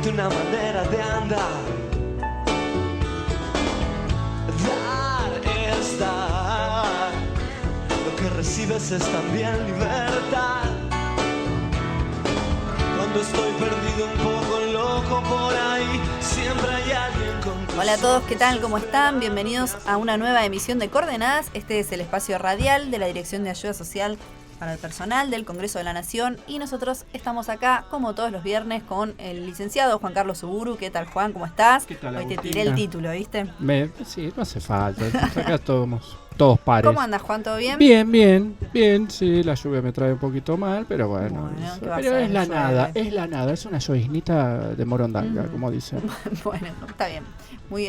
simplemente una manera de andar. Dar es dar, lo que recibes es también libertad. Cuando estoy perdido un poco loco por ahí, siempre hay alguien con... Hola a todos, ¿qué tal? ¿Cómo están? Bienvenidos a una nueva emisión de Coordenadas. Este es el espacio radial de la Dirección de Ayuda Social para el Personal del Congreso de la Nación y nosotros estamos acá como todos los viernes con el licenciado Juan Carlos Uburu. ¿Qué tal, Juan? ¿Cómo estás? ¿Qué tal, Hoy te Agustina? tiré el título, ¿viste? Sí, no hace falta. Acá todos pares. ¿Cómo andas, Juan? ¿Todo bien? Bien. Sí, la lluvia me trae un poquito mal, pero bueno. ¿qué va a Pero ser? es la Llueve. nada, es una lloviznita de morondanga, como dicen. Bueno, está bien. Muy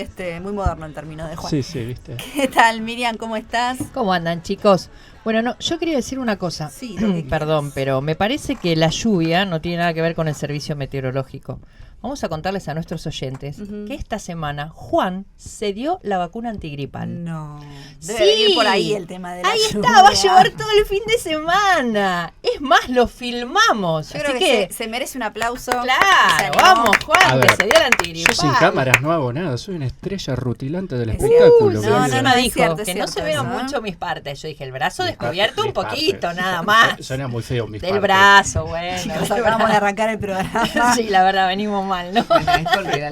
moderno el término de Juan. Sí, viste. ¿Qué tal, Miriam? ¿Cómo estás? ¿Cómo andan, chicos? Bueno, no, yo quería decir una cosa. Sí, lo que Perdón, quieras. pero me parece que la lluvia no tiene nada que ver con el servicio meteorológico. Vamos a contarles a nuestros oyentes que esta semana Juan se dio la vacuna antigripal. No. Debe Sí. venir por ahí el tema de la Ahí lluvia. está, va a llevar todo el fin de semana. Es más, lo filmamos. Yo Así creo que se merece un aplauso. Se Claro, animó. vamos, A Juan, ver, que se dio la Yo antigripal. sin cámaras no hago nada, soy una estrella rutilante del Es espectáculo. cierto. No, querido. no, es dijo cierto, es que no cierto se vean eso, ¿eh? mucho mis partes. Yo dije, el brazo Mis descubierto un partes. poquito, nada más. Suena muy feo mis Del partes. brazo, bueno. Chicos, acabamos de arrancar el programa. Sí, la verdad, venimos mal, ¿no?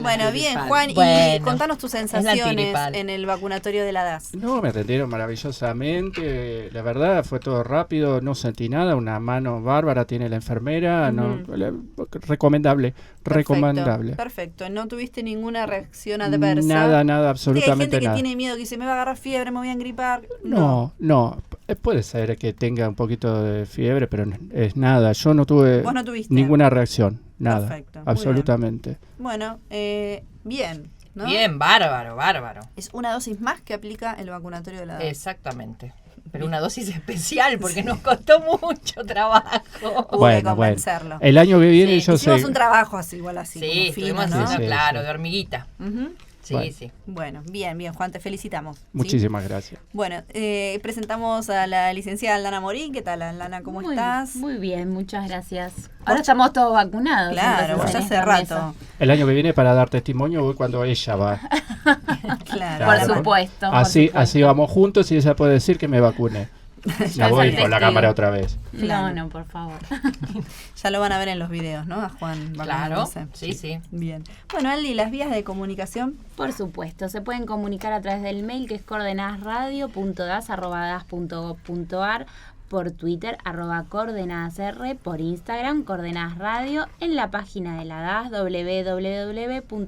Bueno, bien, Juan, y Bueno, contanos tus la sensaciones antigripal. en el vacunatorio de la DAS. No, me atendieron maravillosamente, la verdad fue todo rápido, no sentí nada, una mano bárbara tiene la enfermera, recomendable. Perfecto, no tuviste ninguna reacción adversa. Nada, Hay absolutamente gente que nada. tiene miedo, que dice, me va a agarrar fiebre, me voy a engripar. No, puede ser que tenga un poquito de fiebre, pero es nada, yo no tuve Vos no tuviste. ninguna reacción, nada, Perfecto, muy absolutamente. Bueno, bien, ¿no? Bien, bárbaro. Es una dosis más que aplica el vacunatorio de la DAS. Exactamente. Pero una dosis especial porque nos costó mucho trabajo. Hubo que convencerlo. El año que viene Sí, yo Hicimos sé... un trabajo así, igual así. Sí, como fino, estuvimos ¿no? haciendo, Sí, claro, sí. de hormiguita. Ujú. Sí, Bueno. sí. Bueno, bien, Juan, te felicitamos. ¿sí? Muchísimas gracias. Bueno, presentamos a la licenciada Aldana Morín. ¿Qué tal, Aldana? ¿Cómo estás? Muy bien, muchas gracias. Ahora estamos todos vacunados. Claro, entonces, vos ya en hace esta rato. mesa. El año que viene para dar testimonio voy cuando ella va. Claro. Por Claro. supuesto. Así vamos juntos y ella puede decir que me vacune. Ya voy con la testigo. cámara otra vez. Claro. No, por favor. Ya lo van a ver en los videos, ¿no? A Juan Claro, vacunándose. sí. Bien. Bueno, Aldi, las vías de comunicación. Por supuesto, se pueden comunicar a través del mail que es coordenadasradio.das@das.gov.ar, por Twitter @coordenadasr, por Instagram Coordenadas Radio, en la página de la DAS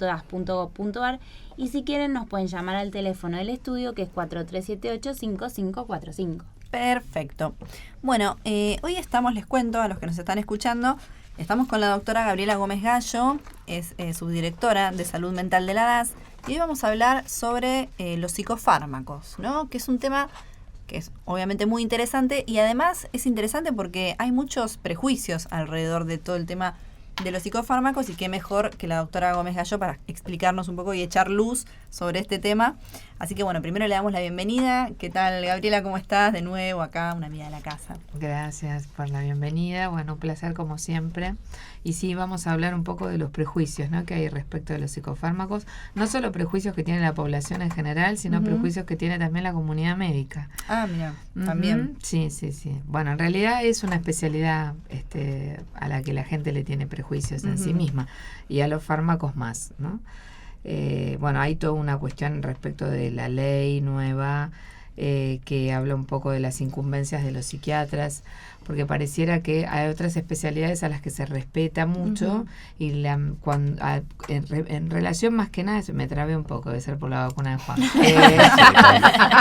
www.das.gov.ar, y si quieren nos pueden llamar al teléfono del estudio que es 4378-5545. Perfecto. Bueno, hoy estamos, les cuento a los que nos están escuchando, estamos con la doctora Gabriela Gómez Gallo, es subdirectora de Salud Mental de la DAS, y hoy vamos a hablar sobre los psicofármacos, ¿no? Que es un tema que es obviamente muy interesante y además es interesante porque hay muchos prejuicios alrededor de todo el tema de los psicofármacos y qué mejor que la doctora Gómez Gallo para explicarnos un poco y echar luz sobre este tema. Así que bueno, primero le damos la bienvenida. ¿Qué tal, Gabriela? ¿Cómo estás? De nuevo acá, una amiga de la casa. Gracias por la bienvenida. Bueno, un placer como siempre. Y sí, vamos a hablar un poco de los prejuicios, ¿no?, que hay respecto de los psicofármacos. No solo prejuicios que tiene la población en general, sino prejuicios que tiene también la comunidad médica. Ah, mira, también. Sí. Bueno, en realidad es una especialidad a la que la gente le tiene prejuicios en sí misma, y a los fármacos más, ¿no? Bueno, hay toda una cuestión respecto de la ley nueva que habla un poco de las incumbencias de los psiquiatras, porque pareciera que hay otras especialidades a las que se respeta mucho y en relación más que nada, me trabé un poco, debe ser por la vacuna de Juan.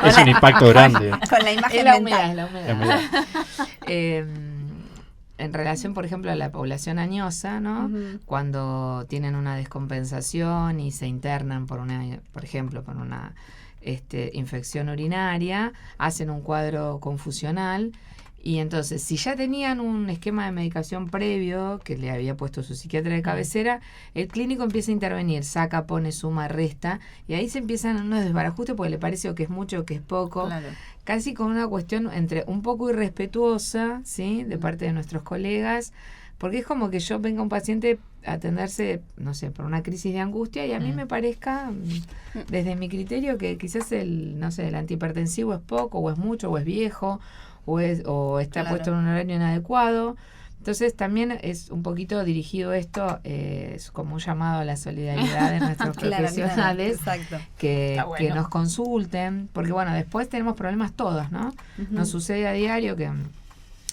Es un impacto grande. Con la imagen Es la mental. humedad, La humedad. En relación, por ejemplo, a la población añosa, ¿no? Cuando tienen una descompensación y se internan por ejemplo, por una infección urinaria, hacen un cuadro confusional. Y entonces, si ya tenían un esquema de medicación previo que le había puesto su psiquiatra de cabecera, el clínico empieza a intervenir, saca, pone, suma, resta, y ahí se empiezan unos desbarajustes porque le parece o que es mucho o que es poco, Claro. casi con una cuestión entre un poco irrespetuosa, ¿sí?, de parte de nuestros colegas, Porque es como que yo venga un paciente a atenderse, no sé, por una crisis de angustia y a mí me parezca, desde mi criterio, que quizás el antihipertensivo es poco, o es mucho, o es viejo, o está Claro. puesto en un horario inadecuado. Entonces también es un poquito dirigido esto, es como un llamado a la solidaridad de nuestros profesionales exacto. que, Está bueno. que nos consulten, porque bueno, después tenemos problemas todos, ¿no? Nos sucede a diario que,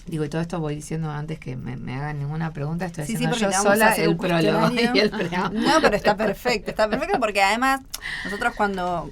digo, y todo esto voy diciendo antes que me hagan ninguna pregunta, estoy Sí, haciendo porque yo te vamos a sola hacer el un prólogo cuestionario. y el preámbulo. No, pero está perfecto porque además nosotros cuando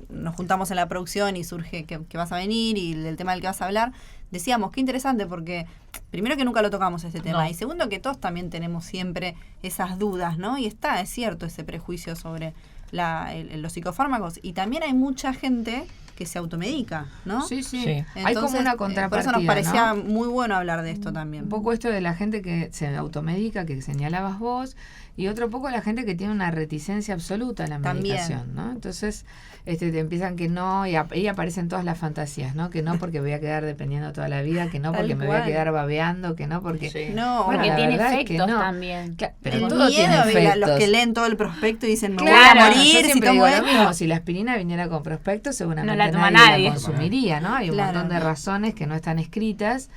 nos juntamos en la producción y surge que vas a venir y el tema del que vas a hablar, decíamos, qué interesante porque primero que nunca lo tocamos este tema No. y segundo que todos también tenemos siempre esas dudas, ¿no? Y es cierto ese prejuicio sobre los psicofármacos y también hay mucha gente que se automedica, ¿no? Sí, sí, Sí. hay como Entonces, una por contrapartida, eso nos parecía ¿no? muy bueno hablar de esto también. Un poco esto de la gente que se automedica, que señalabas vos, y otro poco la gente que tiene una reticencia absoluta a la También. medicación, ¿no? Entonces, te empiezan que no, y ahí aparecen todas las fantasías, ¿no? Que no porque voy a quedar dependiendo toda la vida, que no Tal porque me voy a cual. quedar babeando, que no porque... Sí. No, Bueno, Porque la tiene verdad es que efectos no. también. Pero el todo tiene miedo de los efectos. que leen todo el prospecto y dicen, me Claro, voy a yo morir si siempre tomo digo lo esto. mismo. Si la aspirina viniera con prospecto, seguramente No la toma nadie nadie. la consumiría, ¿no? Hay un Claro. montón de razones que no están escritas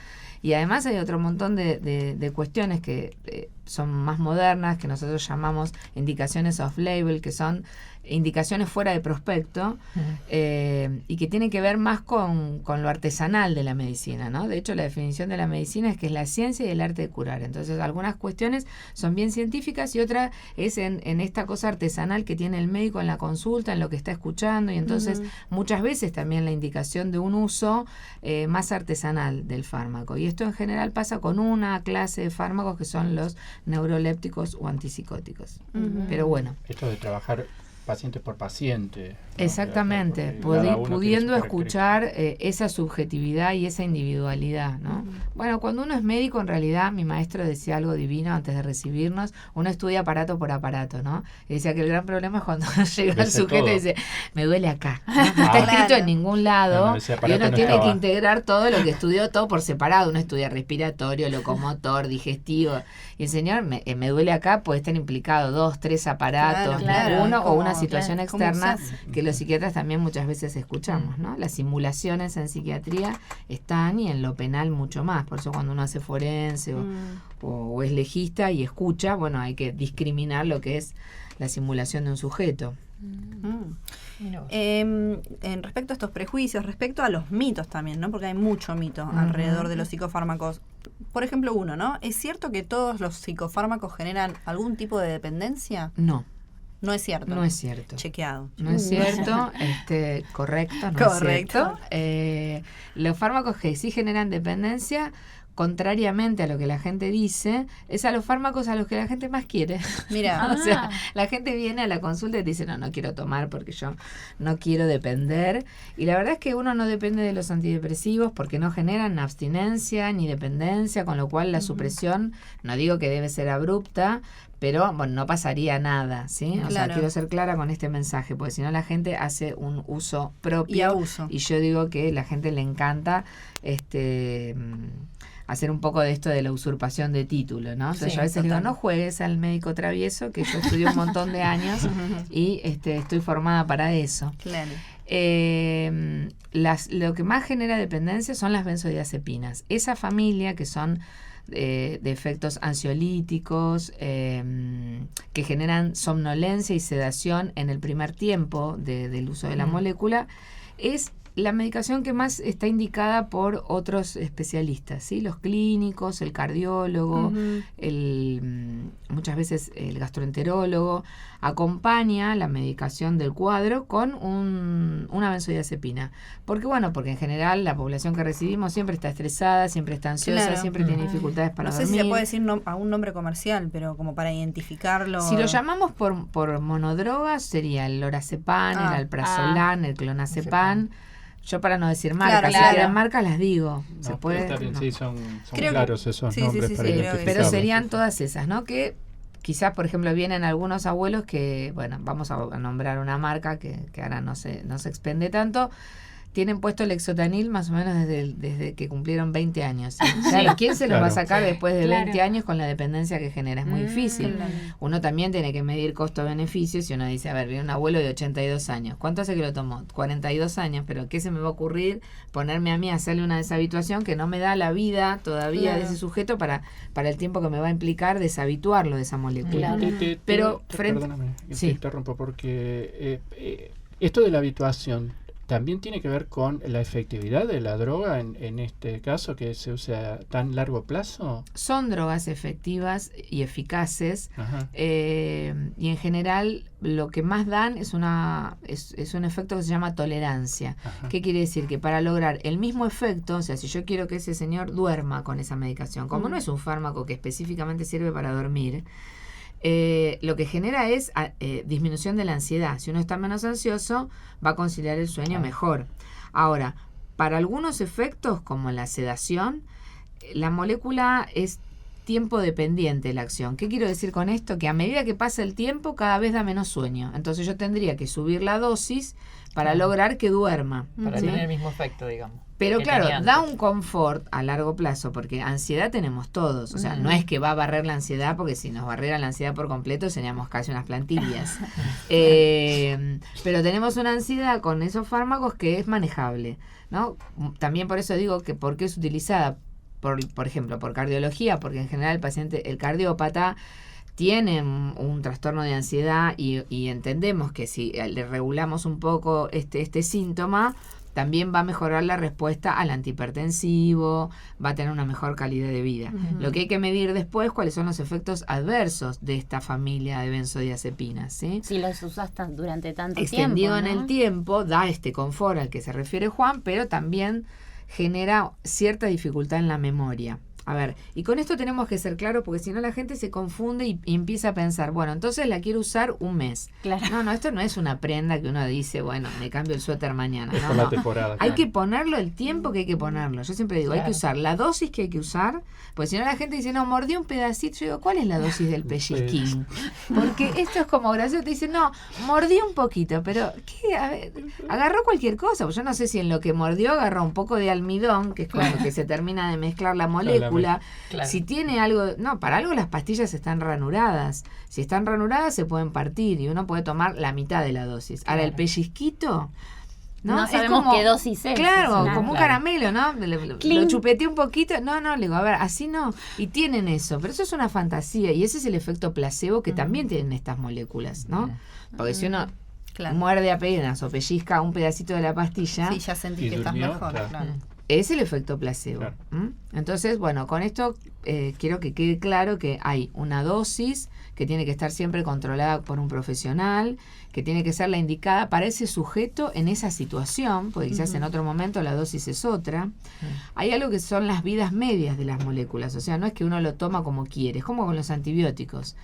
y además hay otro montón de cuestiones que son más modernas, que nosotros llamamos indicaciones off-label, que son indicaciones fuera de prospecto y que tienen que ver más con lo artesanal de la medicina, ¿no? De hecho, la definición de la medicina es que es la ciencia y el arte de curar. Entonces, algunas cuestiones son bien científicas y otra es en esta cosa artesanal que tiene el médico en la consulta, en lo que está escuchando y entonces muchas veces también la indicación de un uso más artesanal del fármaco. Y esto en general pasa con una clase de fármacos que son los neurolépticos o antipsicóticos. Pero bueno, Esto de trabajar paciente por paciente, ¿no? exactamente, Porque cada uno tiene pudiendo sus escuchar esa subjetividad y esa individualidad, ¿no? Bueno, cuando uno es médico, en realidad, mi maestro decía algo divino antes de recibirnos, uno estudia aparato por aparato, ¿no? Y decía que el gran problema es cuando llega el Ves sujeto todo. y dice, me duele acá, ¿no? No está escrito Claro. en ningún lado, No, ese y aparato uno no tiene estaba. que integrar todo lo que estudió, todo por separado, uno estudia respiratorio, locomotor, digestivo, y el señor, me duele acá, puede estar implicado 2, 3 aparatos, Claro, uno o como- una situación claro, ¿cómo externa se hace? que los psiquiatras también muchas veces escuchamos, ¿no? Las simulaciones en psiquiatría están y en lo penal mucho más, por eso cuando uno hace forense o es legista y escucha, bueno, hay que discriminar lo que es la simulación de un sujeto. Mira vos. En respecto a estos prejuicios, respecto a los mitos también, ¿no? Porque hay mucho mito alrededor de los psicofármacos. Por ejemplo, uno, ¿no? ¿Es cierto que todos los psicofármacos generan algún tipo de dependencia? No, No es cierto. no es cierto. Chequeado. No es cierto, correcto, no Correcto. es cierto. Los fármacos que sí generan dependencia, contrariamente a lo que la gente dice, es a los fármacos a los que la gente más quiere. Mira, O sea, la gente viene a la consulta y te dice, no quiero tomar porque yo no quiero depender. Y la verdad es que uno no depende de los antidepresivos porque no generan abstinencia ni dependencia, con lo cual la supresión, no digo que debe ser abrupta, pero bueno, no pasaría nada, ¿sí? O sea, Claro. quiero ser clara con este mensaje, porque si no la gente hace un uso propio. y abuso. Y yo digo que a la gente le encanta hacer un poco de esto de la usurpación de título, ¿no? Entonces Sí, yo a veces digo, total. no juegues al médico travieso, que yo estudié un montón de años y estoy formada para eso. Claro. Lo que más genera dependencia son las benzodiazepinas. Esa familia que son de efectos ansiolíticos que generan somnolencia y sedación en el primer tiempo del uso de la molécula, es la medicación que más está indicada por otros especialistas, ¿sí? Los clínicos, el cardiólogo, muchas veces el gastroenterólogo, acompaña la medicación del cuadro con una benzodiazepina. Porque en general la población que recibimos siempre está estresada, siempre está ansiosa, Claro. siempre tiene dificultades para No sé dormir. si se puede decir a un nombre comercial, pero como para identificarlo. Si lo llamamos por monodrogas, sería el lorazepam, el alprazolam, el clonazepam. Yo para no decir marcas, Claro. si quedan marcas las digo. No, Se puede. está bien, no. sí, son Creo que- claros esos sí, nombres sí, para sí, creo que sí. Pero identificarlos. serían todas esas, ¿no? Que quizás, por ejemplo, vienen algunos abuelos que, vamos a nombrar una marca que ahora no se expende tanto, tienen puesto el Exotanil más o menos desde que cumplieron 20 años. ¿Sí? Claro, ¿quién se los va a sacar después de 20 años con la dependencia que genera? Es muy difícil. Uno también tiene que medir costo-beneficio. Si uno dice, a ver, viene un abuelo de 82 años, ¿cuánto hace que lo tomó? 42 años, pero ¿qué se me va a ocurrir ponerme a mí a hacerle una deshabituación que no me da la vida todavía de ese sujeto para el tiempo que me va a implicar deshabituarlo de esa molécula? Pero perdóname, te interrumpo porque esto de la habituación también tiene que ver con la efectividad de la droga en este caso, que se usa a tan largo plazo. Son drogas efectivas y eficaces, y en general lo que más dan es un efecto que se llama tolerancia. ¿Qué quiere decir? Que para lograr el mismo efecto, o sea, si yo quiero que ese señor duerma con esa medicación, como no es un fármaco que específicamente sirve para dormir, lo que genera es disminución de la ansiedad. Si uno está menos ansioso, va a conciliar el sueño mejor. Ahora, para algunos efectos, como la sedación, la molécula es tiempo dependiente la acción. ¿Qué quiero decir con esto? Que a medida que pasa el tiempo, cada vez da menos sueño. Entonces yo tendría que subir la dosis para lograr que duerma. Para tener el mismo efecto, digamos. Pero claro, da un confort a largo plazo, porque ansiedad tenemos todos. O sea, no es que va a barrer la ansiedad, porque si nos barriera la ansiedad por completo seríamos casi unas plantillas. Pero tenemos una ansiedad con esos fármacos que es manejable, ¿no? También por eso digo que por qué es utilizada, por ejemplo, por cardiología, porque en general el cardiópata tiene un trastorno de ansiedad y entendemos que si le regulamos un poco este síntoma, también va a mejorar la respuesta al antihipertensivo, va a tener una mejor calidad de vida. Lo que hay que medir después, cuáles son los efectos adversos de esta familia de benzodiazepinas, ¿sí? Si los usas durante tanto extendido tiempo, en el tiempo, da este confort al que se refiere Juan, pero también genera cierta dificultad en la memoria. A ver, y con esto tenemos que ser claros, porque si no la gente se confunde y empieza a pensar, bueno, entonces la quiero usar un mes. Claro. No, esto no es una prenda que uno dice, bueno, me cambio el suéter mañana. Es por la temporada. Hay que ponerlo el tiempo que hay que ponerlo. Yo siempre digo, hay que usar la dosis que hay que usar, porque si no la gente dice, no, mordí un pedacito. Yo digo, ¿cuál es la dosis del pellizquín? Porque esto es como gracioso, te dicen, no, mordí un poquito, pero ¿qué? A ver, agarró cualquier cosa, pues yo no sé si en lo que mordió agarró un poco de almidón, que es con lo que se termina de mezclar la molécula. Claro. Si tiene algo, no, para algo las pastillas están ranuradas. Si están ranuradas se pueden partir y uno puede tomar la mitad de la dosis. Ahora el pellizquito, no sabemos qué dosis es. Claro, como un caramelo, ¿no? Lo chupeteé un poquito. No, le digo, a ver, así no. Y tienen eso, pero eso es una fantasía y ese es el efecto placebo que también tienen estas moléculas, ¿no? Porque si uno muerde apenas o pellizca un pedacito de la pastilla, sí, ya sentí que estás mejor. Claro. Es el efecto placebo. Claro. Entonces, bueno, con esto quiero que quede claro que hay una dosis que tiene que estar siempre controlada por un profesional, que tiene que ser la indicada para ese sujeto en esa situación, porque quizás en otro momento la dosis es otra. Hay algo que son las vidas medias de las moléculas, o sea, no es que uno lo toma como quiere, es como con los antibióticos.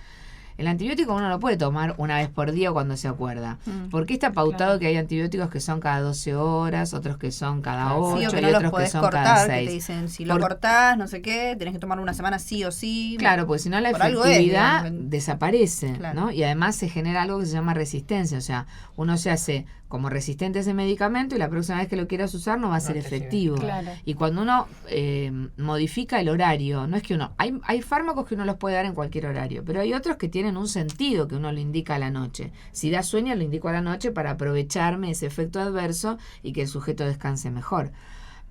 El antibiótico uno lo puede tomar una vez por día o cuando se acuerda. Porque está pautado que hay antibióticos que son cada 12 horas, otros que son cada 8 sí, o que y no los otros que podés son cortar, cada que 6. te dicen, si lo cortás, no sé qué, tenés que tomar una semana sí o sí. Claro, porque si no la efectividad desaparece, ¿no? Y además se genera algo que se llama resistencia. O sea, uno se hace como resistente a ese medicamento y la próxima vez que lo quieras usar no va a ser efectivo. Claro. Y cuando uno modifica el horario, no es que uno... Hay fármacos que uno los puede dar en cualquier horario, pero hay otros que tienen un sentido que uno lo indica a la noche. Si da sueño, lo indico a la noche para aprovecharme ese efecto adverso y que el sujeto descanse mejor.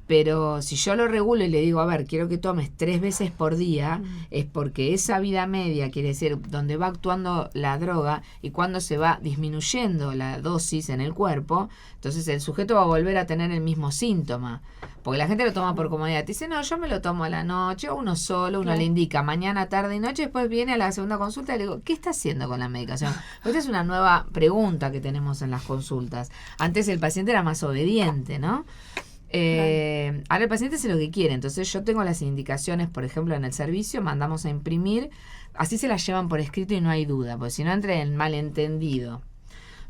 Pero si yo lo regulo y le digo, a ver, quiero que tomes 3 veces por día, es porque esa vida media, quiere decir, donde va actuando la droga y cuando se va disminuyendo la dosis en el cuerpo, entonces el sujeto va a volver a tener el mismo síntoma. Porque la gente lo toma por comodidad. Te dice, no, yo me lo tomo a la noche, o uno solo, uno le indica mañana, tarde y noche, después viene a la segunda consulta y le digo, ¿qué está haciendo con la medicación? Esta es una nueva pregunta que tenemos en las consultas. Antes el paciente era más obediente, ¿no? Ahora el paciente hace lo que quiere, entonces yo tengo las indicaciones, por ejemplo en el servicio mandamos a imprimir, así se las llevan por escrito y no hay duda, porque si no entra en malentendido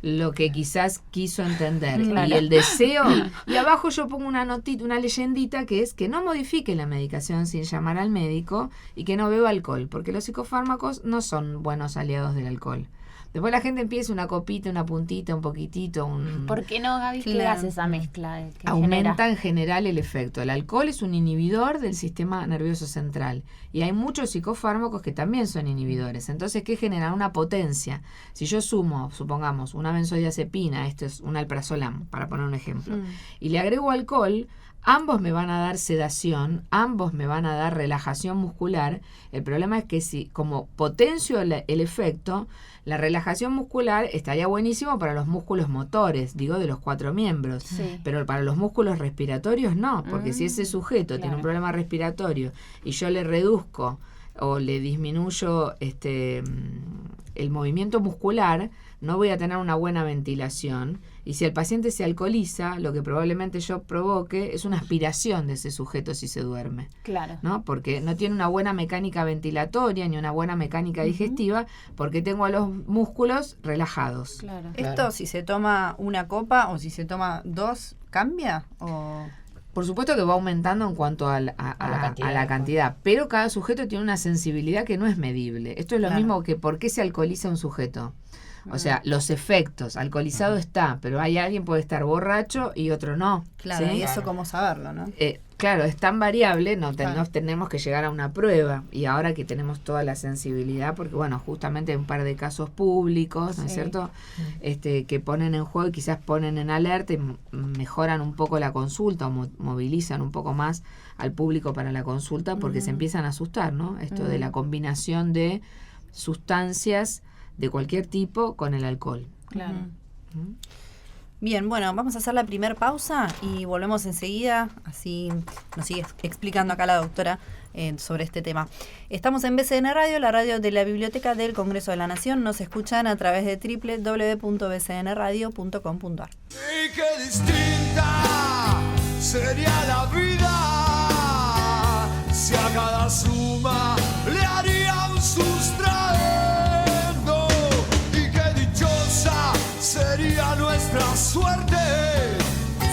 lo que quizás quiso entender y el deseo, y abajo yo pongo una notita, una leyendita que es que no modifique la medicación sin llamar al médico y que no beba alcohol, porque los psicofármacos no son buenos aliados del alcohol. Después la gente empieza una copita, una puntita, un poquitito, ¿Por qué no, Gaby? ¿Qué Claro. hace esa mezcla? ¿Qué aumenta genera? en general el efecto. El alcohol es un inhibidor del sistema nervioso central y hay muchos psicofármacos que también son inhibidores. Entonces, ¿qué genera? Una potencia. Si yo sumo, supongamos, una benzodiazepina, esto es un alprazolam, para poner un ejemplo, y le agrego alcohol, ambos me van a dar sedación, ambos me van a dar relajación muscular. El problema es que si como potencio el efecto, la relajación muscular estaría buenísimo para los músculos motores, digo, de los 4 miembros. Sí. Pero para los músculos respiratorios no, porque si ese sujeto tiene un claro. problema respiratorio y yo le reduzco o le disminuyo el movimiento muscular, no voy a tener una buena ventilación. Y si el paciente se alcoholiza, lo que probablemente yo provoque es una aspiración de ese sujeto si se duerme, Claro. ¿no? Porque no tiene una buena mecánica ventilatoria ni una buena mecánica digestiva, porque tengo a los músculos relajados. Claro. ¿Esto si se toma una copa o si se toma 2 cambia? ¿O? Por supuesto que va aumentando en cuanto a la cantidad, pero cada sujeto tiene una sensibilidad que no es medible. Esto es lo Claro. mismo que por qué se alcoholiza un sujeto. O sea, los efectos, alcoholizado está, pero hay alguien puede estar borracho y otro no. Claro, ¿sí? y eso cómo saberlo, ¿no? Claro, es tan variable, no Claro. tenemos que llegar a una prueba. Y ahora que tenemos toda la sensibilidad, porque bueno, justamente hay un par de casos públicos, ¿no es Sí. cierto? Que ponen en juego y quizás ponen en alerta y mejoran un poco la consulta o movilizan un poco más al público para la consulta porque se empiezan a asustar, ¿no? Esto de la combinación de sustancias de cualquier tipo con el alcohol. Claro. ¿Mm? Bien, bueno, vamos a hacer la primer pausa y volvemos enseguida, así nos sigue explicando acá la doctora sobre este tema. Estamos en BCN Radio, la radio de la Biblioteca del Congreso de la Nación. Nos escuchan a través de www.bcnradio.com.ar. Y qué distinta sería la vida si a cada suma le haría un sustraendo. Y qué dichosa sería nuestra suerte.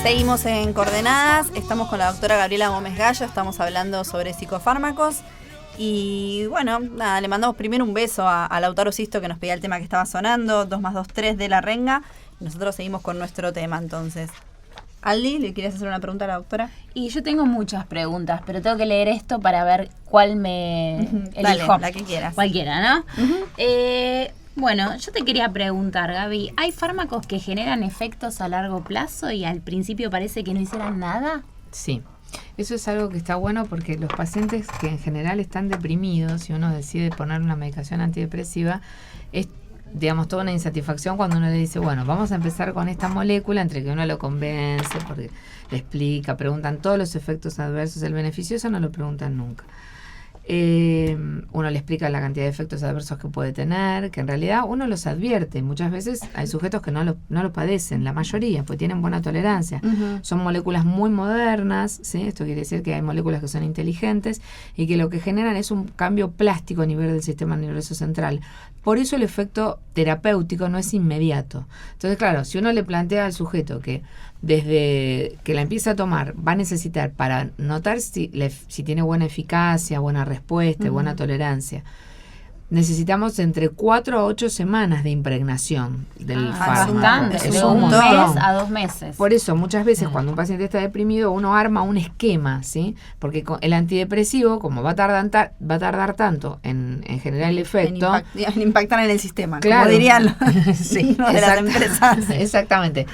Seguimos en Coordenadas, estamos con la doctora Gabriela Gómez Gallo, estamos hablando sobre psicofármacos. Y bueno, nada, le mandamos primero un beso a Lautaro Sisto que nos pedía el tema que estaba sonando, 2 más 2, 3 de La Renga. Y nosotros seguimos con nuestro tema entonces. Aldi, ¿le quieres hacer una pregunta a la doctora? Y yo tengo muchas preguntas, pero tengo que leer esto para ver cuál me Dale, elijo. la que quieras. Cualquiera, ¿no? Bueno, yo te quería preguntar, Gaby, ¿hay fármacos que generan efectos a largo plazo y al principio parece que no hicieran nada? Sí, eso es algo que está bueno porque los pacientes que en general están deprimidos, si uno decide poner una medicación antidepresiva, es, digamos, toda una insatisfacción cuando uno le dice, bueno, vamos a empezar con esta molécula, entre que uno lo convence, porque le explica, preguntan todos los efectos adversos, el beneficioso no lo preguntan nunca. Uno le explica la cantidad de efectos adversos que puede tener, que en realidad uno los advierte. Muchas veces hay sujetos que no lo padecen, la mayoría, pues tienen buena tolerancia. Son moléculas muy modernas, ¿sí? Esto quiere decir que hay moléculas que son inteligentes y que lo que generan es un cambio plástico a nivel del sistema nervioso central. Por eso el efecto terapéutico no es inmediato. Entonces, claro, si uno le plantea al sujeto que desde que la empieza a tomar va a necesitar para notar si tiene buena eficacia, buena respuesta, buena tolerancia, necesitamos entre 4 a 8 semanas de impregnación del fármaco. Bastante, Es de un un montón. mes a 2 meses. Por eso, muchas veces cuando un paciente está deprimido, uno arma un esquema, ¿sí? Porque el antidepresivo, como va a tardar tanto en generar el efecto, En impactar en el sistema, claro, como dirían los, sí, los de las empresas. Exactamente.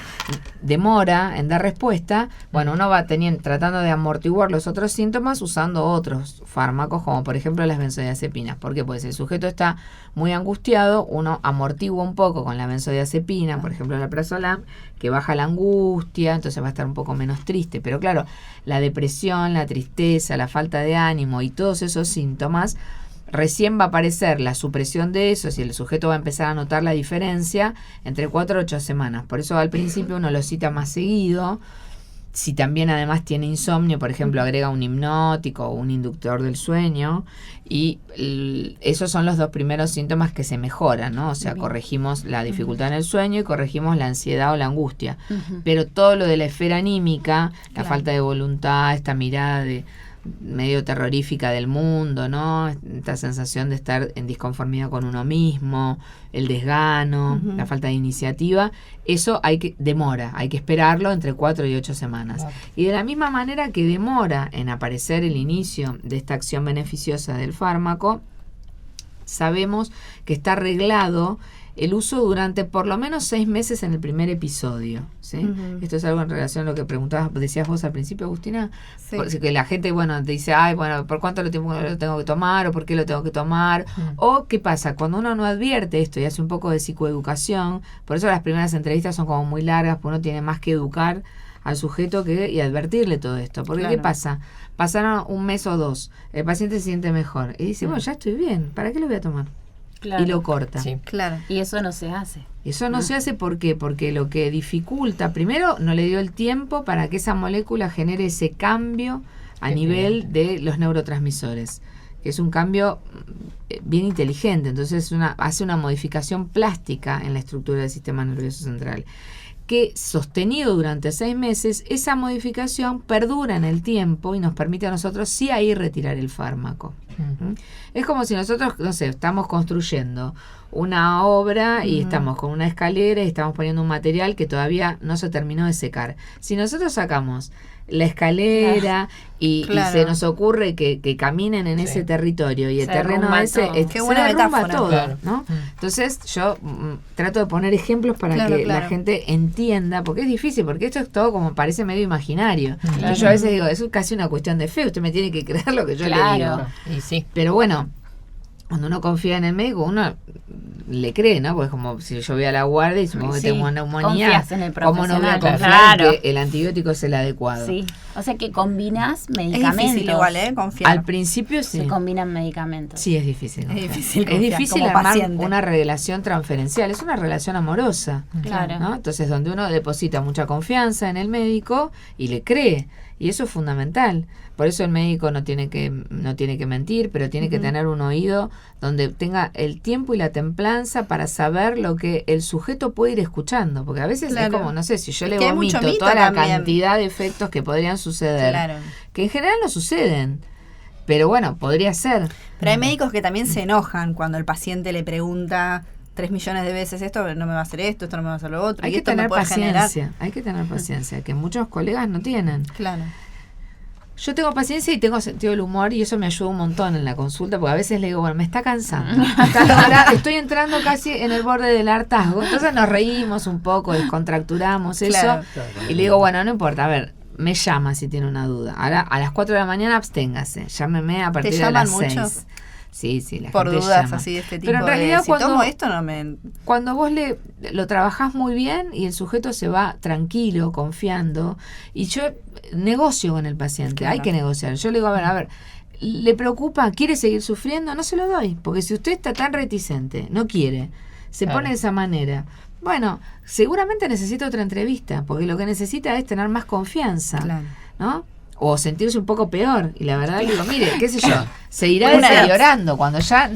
Demora en dar respuesta. Bueno, uno va tratando de amortiguar los otros síntomas usando otros fármacos, como por ejemplo las benzodiazepinas. ¿Por qué? Pues el sujeto está muy angustiado, uno amortigua un poco con la benzodiazepina, por ejemplo el alprazolam, que baja la angustia, entonces va a estar un poco menos triste. Pero claro, la depresión, la tristeza, la falta de ánimo y todos esos síntomas, recién va a aparecer la supresión de eso, si el sujeto va a empezar a notar la diferencia entre 4 a 8 semanas. Por eso al principio uno lo cita más seguido. Si también además tiene insomnio, por ejemplo, agrega un hipnótico o un inductor del sueño, y esos son los 2 primeros síntomas que se mejoran, ¿no? O sea, corregimos la dificultad en el sueño y corregimos la ansiedad o la angustia. Pero todo lo de la esfera anímica, la falta de voluntad, esta mirada de medio terrorífica del mundo, ¿no? Esta sensación de estar en disconformidad con uno mismo, el desgano, la falta de iniciativa, eso hay que esperarlo entre 4 y 8 semanas. Claro. Y de la misma manera que demora en aparecer el inicio de esta acción beneficiosa del fármaco, sabemos que está arreglado el uso durante por lo menos 6 meses en el primer episodio, ¿sí? Esto es algo en relación a lo que decías vos al principio, Agustina, Sí. porque la gente, bueno, te dice, ay, bueno, ¿por cuánto tiempo lo tengo que tomar? ¿O por qué lo tengo que tomar? O, ¿qué pasa? Cuando uno no advierte esto y hace un poco de psicoeducación, por eso las primeras entrevistas son como muy largas, porque uno tiene más que educar al sujeto y advertirle todo esto. Porque, Claro. ¿qué pasa? Pasaron 1 mes o 2, el paciente se siente mejor y dice, bueno, ya estoy bien, ¿para qué lo voy a tomar? Claro. Y lo corta. Sí. Claro. Y eso no se hace. Eso no se hace, ¿por qué? Porque lo que dificulta, primero, no le dio el tiempo para que esa molécula genere ese cambio a Qué nivel de los neurotransmisores, que es un cambio bien inteligente, entonces hace una modificación plástica en la estructura del sistema nervioso central, que sostenido durante 6 meses, esa modificación perdura en el tiempo y nos permite a nosotros sí ahí retirar el fármaco. ¿Mm? Es como si nosotros, no sé, estamos construyendo una obra y estamos con una escalera y estamos poniendo un material que todavía no se terminó de secar. Si nosotros sacamos la escalera y se nos ocurre que caminen en ese territorio y el Se terreno derrumba ese todo. Qué buena se derrumba metáfora. todo, Claro. ¿no? Entonces yo trato de poner ejemplos para Claro, que claro. la gente entienda, porque es difícil, porque esto es todo como parece medio imaginario. Claro. Entonces yo a veces digo, eso es casi una cuestión de fe, usted me tiene que creer lo que yo le digo. Claro. Y sí. Pero bueno, cuando uno confía en el médico, uno le cree, ¿no? Pues como si yo voy a la guardia y supongo que Sí, tengo neumonía, confías en el ¿cómo no voy a profesional? confiar Claro. en que el antibiótico es el adecuado? Sí. O sea que combinas Es medicamentos. difícil igual, confiar. Al principio sí. Se combinan medicamentos. Sí, es difícil. confiar. difícil Es confiar difícil como armar paciente. una relación transferencial, es una relación amorosa. Claro. ¿No? Entonces, donde uno deposita mucha confianza en el médico y le cree, y eso es fundamental. Por eso el médico no tiene que mentir, pero tiene que tener un oído donde tenga el tiempo y la templanza para saber lo que el sujeto puede ir escuchando, porque a veces Claro. es como, no sé, si yo Es le que hay mucho vomito mito toda la también. cantidad de efectos que podrían suceder, Claro. que en general no suceden, pero bueno, podría ser. Pero hay médicos que también se enojan cuando el paciente le pregunta 3 millones de veces esto no me va a hacer esto no me va a hacer lo otro. Hay y que esto me tener puede generar. paciencia, hay que tener paciencia, que muchos colegas no tienen. Claro. Yo tengo paciencia y tengo sentido del humor y eso me ayuda un montón en la consulta porque a veces le digo, bueno, me está cansando. Ahora estoy entrando casi en el borde del hartazgo. Entonces nos reímos un poco, descontracturamos eso Claro. y le digo, bueno, no importa, a ver, me llama si tiene una duda. Ahora a las 4 de la mañana absténgase, llámeme a partir de llaman las mucho? 6. Sí, la Por gente dudas llama. así de este tipo. Pero en realidad si cuando, tomo esto no me... cuando vos lo trabajás muy bien y el sujeto se va tranquilo, confiando, y yo negocio con el paciente, Claro. hay que negociar. Yo le digo, a ver, ¿le preocupa? ¿Quiere seguir sufriendo? No se lo doy, porque si usted está tan reticente, no quiere, se Claro. pone de esa manera, bueno, seguramente necesita otra entrevista, porque lo que necesita es tener más confianza, Claro. ¿no? O sentirse un poco peor. Y la verdad le digo, mire, qué sé yo, se irá Una deteriorando. Cuando ya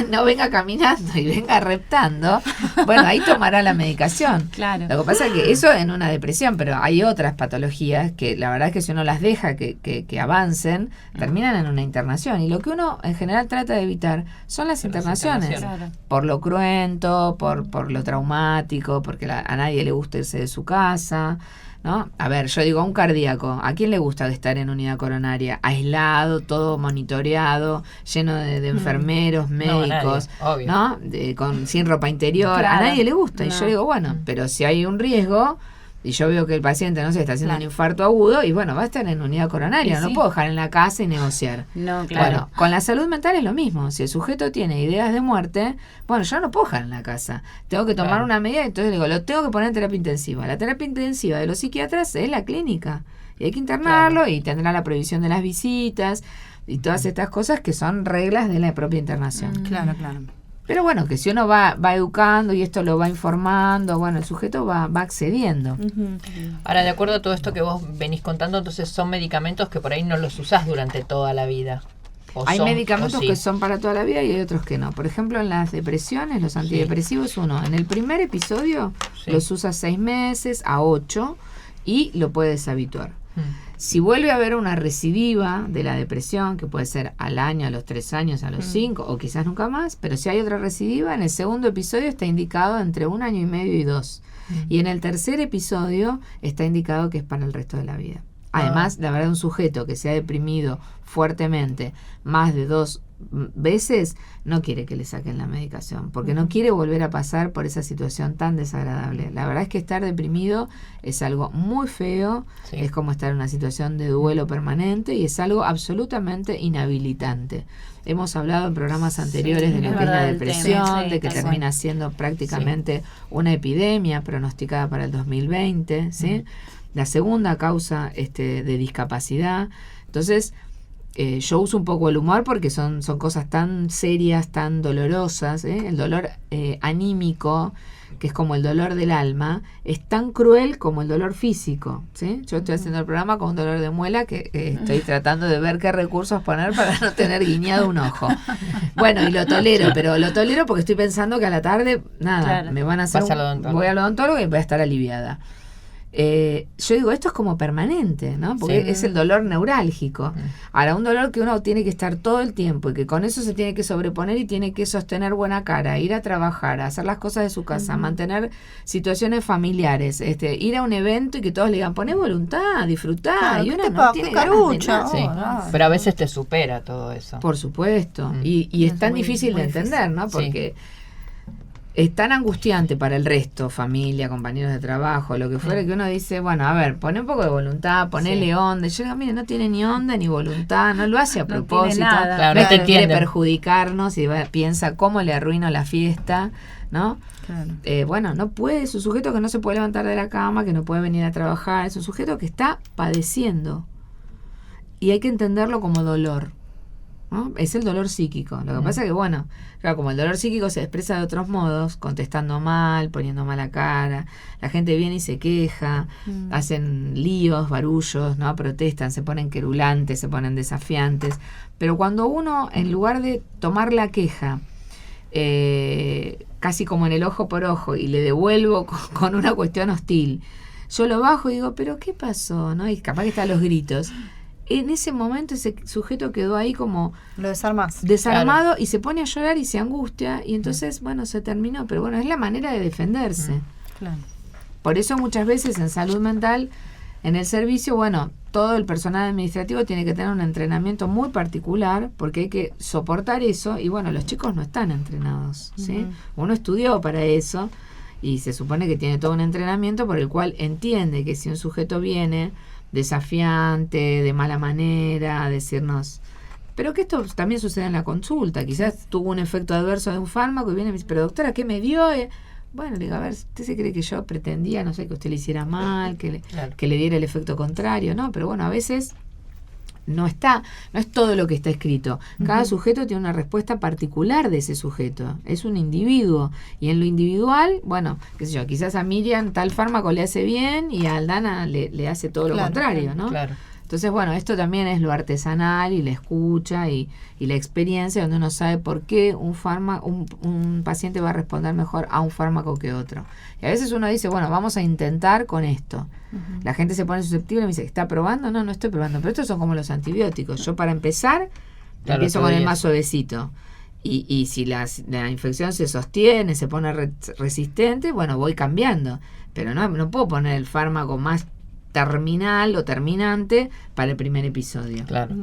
no venga caminando y venga reptando, bueno, ahí tomará la medicación. Claro. Lo que pasa es que eso en una depresión, pero hay otras patologías que la verdad es que si uno las deja que avancen, terminan en una internación. Y lo que uno en general trata de evitar son las internaciones. Claro. Por lo cruento, por lo traumático, porque a nadie le gusta irse de su casa, ¿no? A ver, yo digo, a un cardíaco, ¿a quién le gusta estar en unidad coronaria? Aislado, todo monitoreado, lleno de enfermeros, médicos, No, a nadie, obvio. ¿no? Sin ropa interior, Claro. a nadie le gusta. Y No. yo digo, bueno, pero si hay un riesgo y yo veo que el paciente, no sé, está haciendo Claro. un infarto agudo y bueno, va a estar en unidad coronaria, Y no sí. puedo dejar en la casa y negociar. No, claro. Bueno, con la salud mental es lo mismo. Si el sujeto tiene ideas de muerte, bueno, yo no puedo dejar en la casa. Tengo que tomar Claro. una medida, entonces le digo, lo tengo que poner en terapia intensiva. La terapia intensiva de los psiquiatras es la clínica. Y hay que internarlo y tendrá la prohibición de las visitas y todas estas cosas que son reglas de la propia internación. Claro. Pero bueno, que si uno va educando y esto lo va informando, bueno, el sujeto va accediendo. Ahora, de acuerdo a todo esto que vos venís contando, entonces son medicamentos que por ahí no los usás durante toda la vida. Hay son- medicamentos o sí. que son para toda la vida y hay otros que no. Por ejemplo, en las depresiones, los antidepresivos, uno en el primer episodio Sí. los usa 6 meses a 8 y lo puede deshabituar. Si vuelve a haber una recidiva de la depresión, que puede ser al año, a los 3 años, a los 5, o quizás nunca más, pero si hay otra recidiva, en el segundo episodio está indicado entre 1 año y medio y 2. Y en el tercer episodio está indicado que es para el resto de la vida. Además, la verdad, un sujeto que se ha deprimido fuertemente más de 2 veces no quiere que le saquen la medicación, porque no quiere volver a pasar por esa situación tan desagradable. La verdad es que estar deprimido es algo muy feo, es como estar en una situación de duelo permanente y es algo absolutamente inhabilitante. Hemos hablado en programas anteriores de lo que es la depresión, de que termina siendo prácticamente una epidemia pronosticada para el 2020, ¿sí? La segunda causa de discapacidad. Entonces, yo uso un poco el humor porque son cosas tan serias, tan dolorosas. El dolor anímico, que es como el dolor del alma, es tan cruel como el dolor físico, ¿sí? Yo estoy haciendo el programa con un dolor de muela que estoy tratando de ver qué recursos poner para no tener guiñado un ojo. Bueno, y lo tolero, pero lo tolero porque estoy pensando que a la tarde, me van a hacer voy al odontólogo y voy a estar aliviada. Yo digo, esto es como permanente, ¿no? Porque es el dolor neurálgico. Ahora, un dolor que uno tiene que estar todo el tiempo y que con eso se tiene que sobreponer y tiene que sostener buena cara, ir a trabajar, hacer las cosas de su casa, mantener situaciones familiares, ir a un evento y que todos le digan, poné voluntad, disfrutá, y uno no tiene ganas de nada. Pero a veces te supera todo eso. Por supuesto. Y es tan difícil de entender, ¿no? Porque es tan angustiante para el resto, familia, compañeros de trabajo, lo que fuera, que uno dice, bueno, a ver, poné un poco de voluntad, ponele onda. Y yo digo, mire, no tiene ni onda ni voluntad, no lo hace a propósito, Claro, no quiere perjudicarnos y piensa cómo le arruino la fiesta, ¿no? Claro. Bueno, no puede, es un sujeto que no se puede levantar de la cama, que no puede venir a trabajar, es un sujeto que está padeciendo. Y hay que entenderlo como dolor, ¿no? Es el dolor psíquico. Lo que pasa es que, bueno, claro, como el dolor psíquico se expresa de otros modos, contestando mal, poniendo mala cara, la gente viene y se queja, hacen líos, barullos, ¿no? Protestan, se ponen querulantes, se ponen desafiantes. Pero cuando uno, en lugar de tomar la queja, casi como en el ojo por ojo, y le devuelvo con una cuestión hostil, yo lo bajo y digo, ¿pero qué pasó? ¿No? Y capaz que está a los gritos. En ese momento ese sujeto quedó ahí como lo desarmado, claro, y se pone a llorar y se angustia y entonces, bueno, se terminó. Pero bueno, es la manera de defenderse. Claro. Por eso muchas veces en salud mental, en el servicio, bueno, todo el personal administrativo tiene que tener un entrenamiento muy particular porque hay que soportar eso y bueno, los chicos no están entrenados, ¿sí? Uno estudió para eso y se supone que tiene todo un entrenamiento por el cual entiende que si un sujeto viene desafiante, de mala manera, a decirnos, pero que esto también sucede en la consulta, quizás tuvo un efecto adverso de un fármaco y viene y me dice, pero doctora, ¿qué me dio? Bueno, le digo, a ver, ¿usted se cree que yo pretendía, no sé, que usted le hiciera mal, que le diera el efecto contrario? No, pero bueno, a veces no es todo lo que está escrito. Cada sujeto tiene una respuesta particular de ese sujeto. Es un individuo. Y en lo individual, bueno, qué sé yo, quizás a Miriam tal fármaco le hace bien y a Aldana le hace todo lo contrario, ¿no? Claro. Entonces, bueno, esto también es lo artesanal y la escucha y la experiencia donde uno sabe por qué un paciente va a responder mejor a un fármaco que otro. Y a veces uno dice, bueno, vamos a intentar con esto. La gente se pone susceptible y me dice, ¿está probando? No estoy probando. Pero estos son como los antibióticos. Yo para empezar, empiezo con el más suavecito. Y si la infección se sostiene, se pone resistente, bueno, voy cambiando. Pero no puedo poner el fármaco más terminal o terminante para el primer episodio. Claro.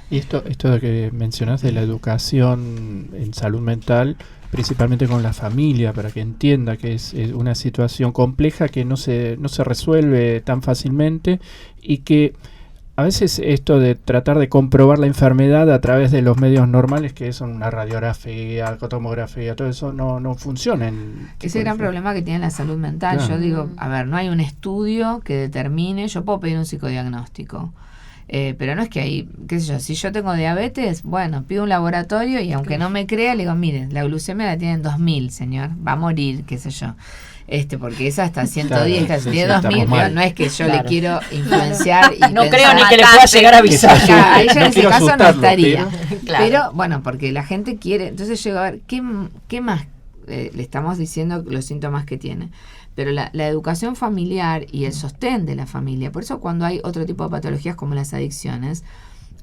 Y esto que mencionas de la educación en salud mental, principalmente con la familia, para que entienda que es una situación compleja que no se resuelve tan fácilmente y que a veces esto de tratar de comprobar la enfermedad a través de los medios normales, que son una radiografía, tomografía, todo eso, no funciona. Ese gran problema que tiene la salud mental. Claro. Yo digo, a ver, no hay un estudio que determine, yo puedo pedir un psicodiagnóstico, pero no es que hay, qué sé yo, si yo tengo diabetes, bueno, pido un laboratorio y aunque no me crea, le digo, mire, la glucemia la tiene en 2000, señor, va a morir, qué sé yo. Porque esa hasta 110, claro, tiene 2000, pero no es que yo le quiero influenciar y no creo ni que le pueda llegar a avisar. A ella en ese caso no estaría. Claro. Pero bueno, porque la gente quiere, entonces yo digo, a ver, ¿qué más le estamos diciendo los síntomas que tiene. Pero la educación familiar y el sostén de la familia, por eso cuando hay otro tipo de patologías como las adicciones,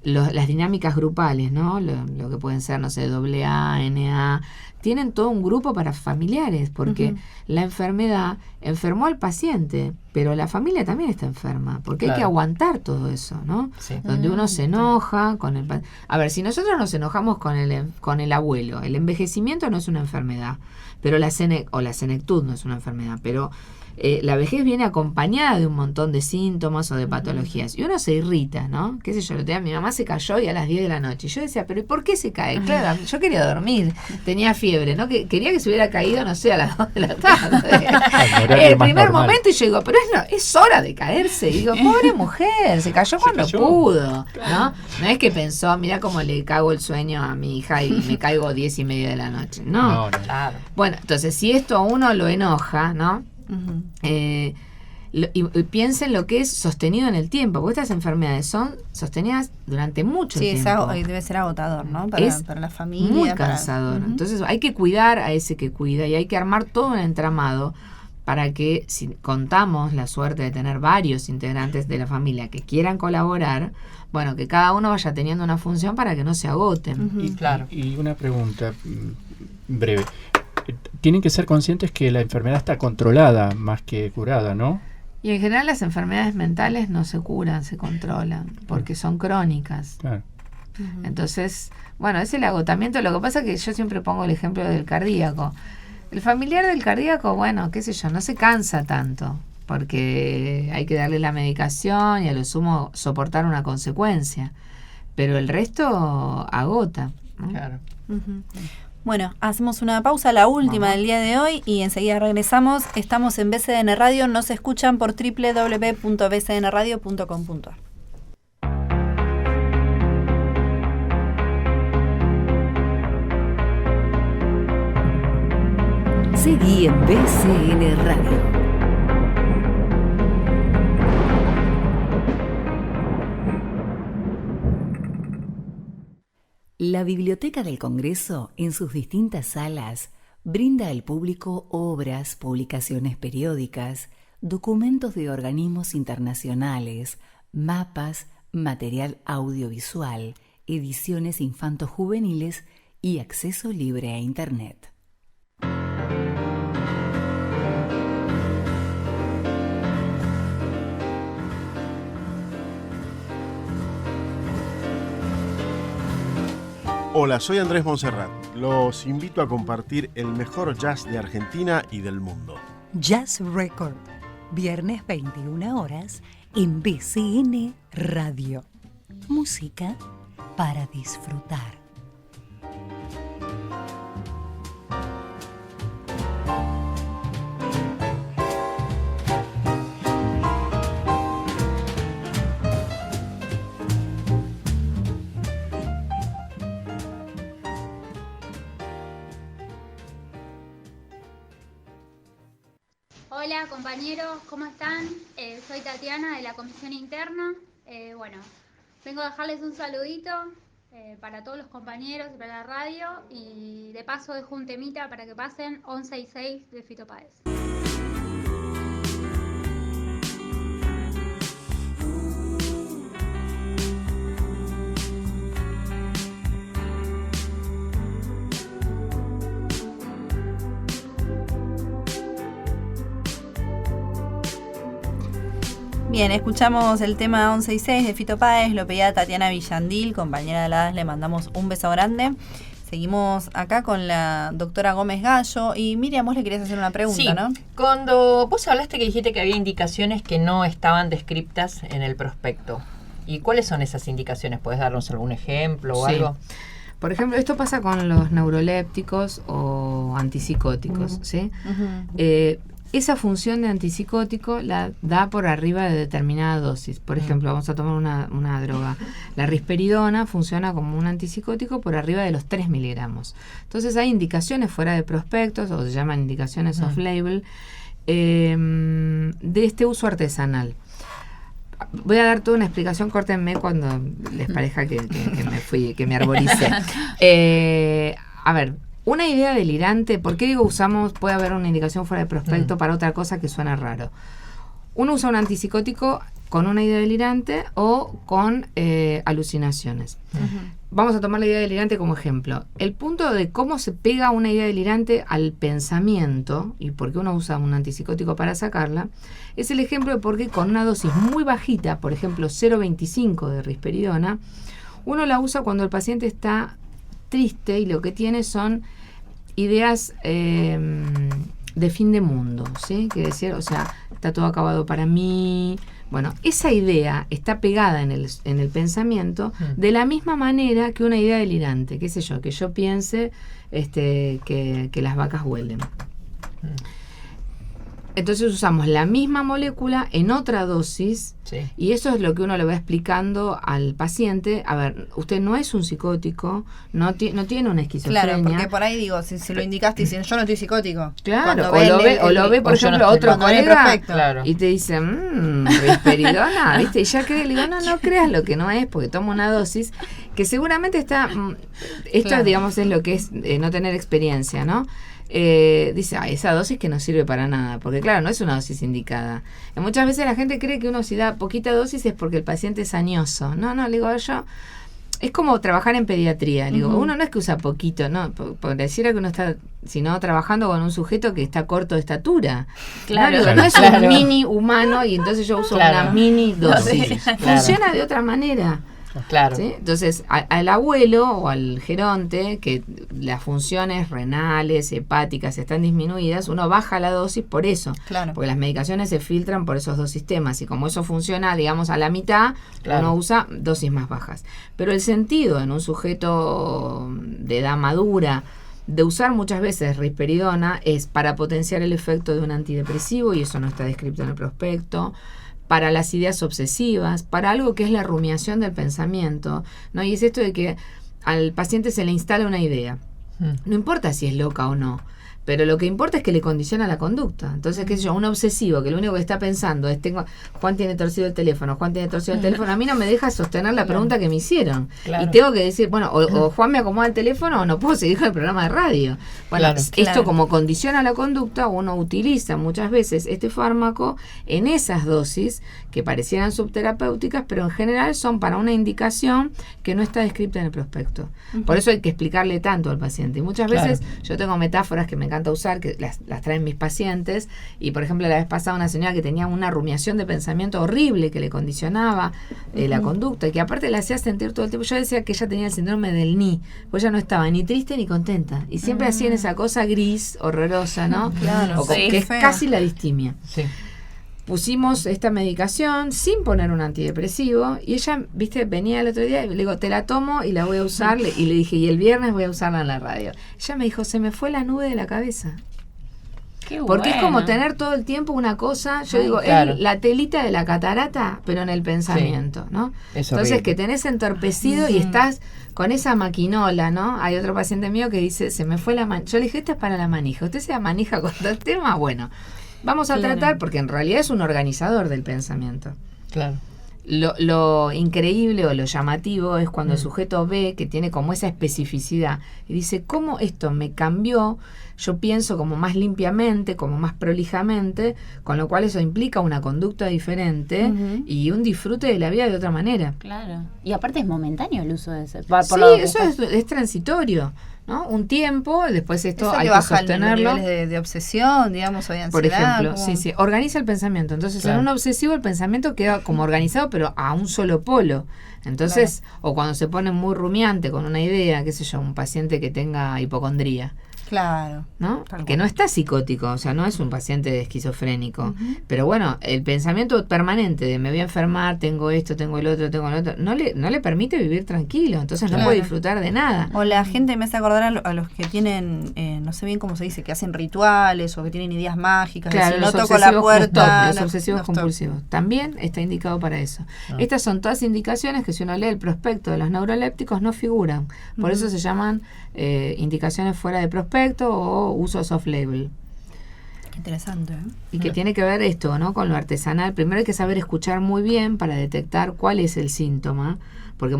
las dinámicas grupales, ¿no? Lo que pueden ser, no sé, AA, NA, tienen todo un grupo para familiares, porque la enfermedad enfermó al paciente, pero la familia también está enferma, porque hay que aguantar todo eso, ¿no? Sí. Donde uno se enoja con el... A ver, si nosotros nos enojamos con el abuelo, el envejecimiento no es una enfermedad, pero la senectud no es una enfermedad, pero... la vejez viene acompañada de un montón de síntomas o de patologías y uno se irrita, ¿no? Qué sé yo, mi mamá se cayó y a las 10 de la noche y yo decía, pero ¿y por qué se cae? Claro, yo quería dormir, tenía fiebre, ¿no? Quería que se hubiera caído, no sé, a las 2 de la tarde. El primer momento y yo digo, pero es hora de caerse, y digo, pobre mujer, se cayó cuando pudo, ¿no? No es que pensó, mira cómo le cago el sueño a mi hija y me caigo 10:30 de la noche, no. Claro. Bueno, entonces si esto a uno lo enoja, ¿no? Y piensen lo que es sostenido en el tiempo, porque estas enfermedades son sostenidas durante mucho tiempo. Sí, debe ser agotador, ¿no? Para la familia. Muy cansador. Entonces hay que cuidar a ese que cuida y hay que armar todo un entramado para que, si contamos la suerte de tener varios integrantes de la familia que quieran colaborar, bueno, que cada uno vaya teniendo una función para que no se agoten. Y una pregunta breve. Tienen que ser conscientes que la enfermedad está controlada más que curada, ¿no? Y en general las enfermedades mentales no se curan, se controlan, porque son crónicas. Claro. Entonces, bueno, es el agotamiento. Lo que pasa es que yo siempre pongo el ejemplo del cardíaco. El familiar del cardíaco, bueno, qué sé yo, no se cansa tanto, porque hay que darle la medicación y a lo sumo soportar una consecuencia. Pero el resto agota, ¿no? Claro. Bueno, hacemos una pausa, la última del día de hoy, y enseguida regresamos. Estamos en BCN Radio, nos escuchan por www.bcnradio.com.ar. Seguí en BCN Radio. La Biblioteca del Congreso, en sus distintas salas, brinda al público obras, publicaciones periódicas, documentos de organismos internacionales, mapas, material audiovisual, ediciones infanto-juveniles y acceso libre a Internet. Hola, soy Andrés Monserrat. Los invito a compartir el mejor jazz de Argentina y del mundo. Jazz Record, viernes 21 horas en BCN Radio. Música para disfrutar. Hola compañeros, ¿cómo están? Soy Tatiana de la Comisión Interna. Bueno, vengo a dejarles un saludito para todos los compañeros y para la radio, y de paso dejo un temita para que pasen 11 y 6 de Fito Páez. Bien, escuchamos el tema 11 y 6 de Fito Páez, lo pedía Tatiana Villandil, compañera de la DAS, le mandamos un beso grande. Seguimos acá con la doctora Gómez Gallo, y Miriam, vos le querías hacer una pregunta, sí, ¿no? Cuando vos hablaste que dijiste que había indicaciones que no estaban descritas en el prospecto, ¿y cuáles son esas indicaciones? ¿Puedes darnos algún ejemplo o algo? Por ejemplo, esto pasa con los neurolépticos o antipsicóticos, ¿sí? Esa función de antipsicótico la da por arriba de determinada dosis. Por ejemplo, vamos a tomar una droga. La risperidona funciona como un antipsicótico por arriba de los 3 miligramos. Entonces hay indicaciones fuera de prospectos, o se llaman indicaciones off-label, de este uso artesanal. Voy a dar toda una explicación, córtenme cuando les parezca que me arboricé. A ver, una idea delirante, ¿por qué digo puede haber una indicación fuera de prospecto para otra cosa que suena raro? Uno usa un antipsicótico con una idea delirante o con alucinaciones. Vamos a tomar la idea delirante como ejemplo. El punto de cómo se pega una idea delirante al pensamiento y por qué uno usa un antipsicótico para sacarla, es el ejemplo de por qué con una dosis muy bajita, por ejemplo 0,25 de risperidona, uno la usa cuando el paciente está triste y lo que tiene son ideas de fin de mundo, ¿sí? Quiere decir, o sea, está todo acabado para mí. Bueno, esa idea está pegada en el pensamiento de la misma manera que una idea delirante, qué sé yo, que yo piense que las vacas huelen. Entonces usamos la misma molécula en otra dosis, y eso es lo que uno le va explicando al paciente. A ver, usted no es un psicótico, no tiene una esquizofrenia. Claro, porque por ahí digo, si lo indicaste y dicen yo no estoy psicótico. Claro, o lo ve, por ejemplo, otro colega y te dice, risperidona, ¿viste? Y ya cree, le digo, no creas lo que no es, porque toma una dosis que seguramente está... esto, digamos, es lo que es no tener experiencia, ¿no? Dice, esa dosis que no sirve para nada, porque claro, no es una dosis indicada. Y muchas veces la gente cree que uno si da poquita dosis es porque el paciente es añoso. No, le digo yo, es como trabajar en pediatría. Le digo, uno no es que usa poquito, no, pareciera que uno está, sino trabajando con un sujeto que está corto de estatura. Claro, no es un mini humano y entonces yo uso una mini dosis. Funciona de otra manera. Claro. ¿Sí? Entonces, al abuelo o al geronte, que las funciones renales, hepáticas están disminuidas, uno baja la dosis por eso. Claro. Porque las medicaciones se filtran por esos dos sistemas. Y como eso funciona, digamos, a la mitad, uno usa dosis más bajas. Pero el sentido en un sujeto de edad madura de usar muchas veces risperidona es para potenciar el efecto de un antidepresivo, y eso no está descrito en el prospecto, para las ideas obsesivas, para algo que es la rumiación del pensamiento, ¿no? Y es esto de que al paciente se le instala una idea. No importa si es loca o no, pero lo que importa es que le condiciona la conducta. Entonces, qué sé yo, un obsesivo que lo único que está pensando es Juan tiene torcido el teléfono, a mí no me deja sostener la pregunta que me hicieron. Y tengo que decir, bueno, o Juan me acomoda el teléfono o no puedo seguir con el programa de radio. Bueno, esto como condiciona la conducta, uno utiliza muchas veces este fármaco en esas dosis que parecieran subterapéuticas, pero en general son para una indicación que no está descrita en el prospecto. Por eso hay que explicarle tanto al paciente. Y muchas veces yo tengo metáforas que me encanta usar, que las traen mis pacientes, y por ejemplo la vez pasada una señora que tenía una rumiación de pensamiento horrible que le condicionaba la conducta, y que aparte la hacía sentir todo el tiempo. Yo decía que ella tenía el síndrome del ni, pues ella no estaba ni triste ni contenta, y siempre hacían esa cosa gris, horrorosa, ¿no? Claro, que es casi la distimia. Pusimos esta medicación sin poner un antidepresivo, y ella, viste, venía el otro día y le digo, te la tomo y la voy a usar, y le dije, y el viernes voy a usarla en la radio. Ella me dijo, se me fue la nube de la cabeza. Porque es como tener todo el tiempo una cosa, yo digo, es la telita de la catarata, pero en el pensamiento, ¿no? Entonces que tenés entorpecido y estás con esa maquinola, ¿no? Hay otro paciente mío que dice, se me fue la manija. Yo le dije, esta es para la manija. ¿Usted se da manija con todo el tema? Bueno, vamos a tratar, porque en realidad es un organizador del pensamiento. Claro. Lo increíble o lo llamativo es cuando el sujeto ve que tiene como esa especificidad y dice, ¿cómo esto me cambió? Yo pienso como más limpiamente, como más prolijamente, con lo cual eso implica una conducta diferente y un disfrute de la vida de otra manera. Claro. Y aparte es momentáneo el uso de ese. Sí, eso es transitorio, ¿no? Un tiempo, después esto hay que sostenerlo. Los niveles de obsesión, digamos, o de ansiedad. Por ejemplo, como... sí, organiza el pensamiento. Entonces, en un obsesivo el pensamiento queda como organizado, pero a un solo polo. Entonces, o cuando se pone muy rumiante con una idea, qué sé yo, un paciente que tenga hipocondría. Claro. ¿No? Que no está psicótico, o sea, no es un paciente esquizofrénico. Pero bueno, el pensamiento permanente de me voy a enfermar, tengo esto, tengo el otro, no le permite vivir tranquilo, entonces no puede disfrutar de nada. O la gente me hace acordar a los que tienen, no sé bien cómo se dice, que hacen rituales o que tienen ideas mágicas. Claro, no toco la puerta. Los obsesivos compulsivos. También está indicado para eso. Estas son todas indicaciones que si uno lee el prospecto de los neurolépticos no figuran. Por eso se llaman indicaciones fuera de prospecto o usos off-label. Qué interesante, ¿eh? Y que tiene que ver esto, ¿no? Con lo artesanal. Primero hay que saber escuchar muy bien para detectar cuál es el síntoma, porque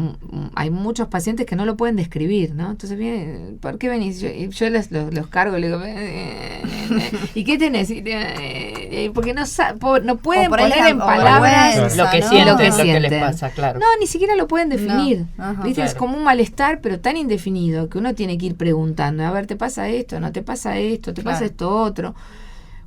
hay muchos pacientes que no lo pueden describir, ¿no? Entonces viene, ¿por qué venís? Yo los cargo, le digo, ¿y qué tenés? Porque no pueden por ahí poner la en palabras vergüenza, lo que ¿no? sienten, lo que lo que les sienten. pasa, claro. No, ni siquiera lo pueden definir. No. Ajá. ¿Viste? Es Claro. como un malestar, pero tan indefinido que uno tiene que ir preguntando, a ver, ¿te pasa esto? ¿No te pasa esto? ¿Te pasa Claro. esto otro?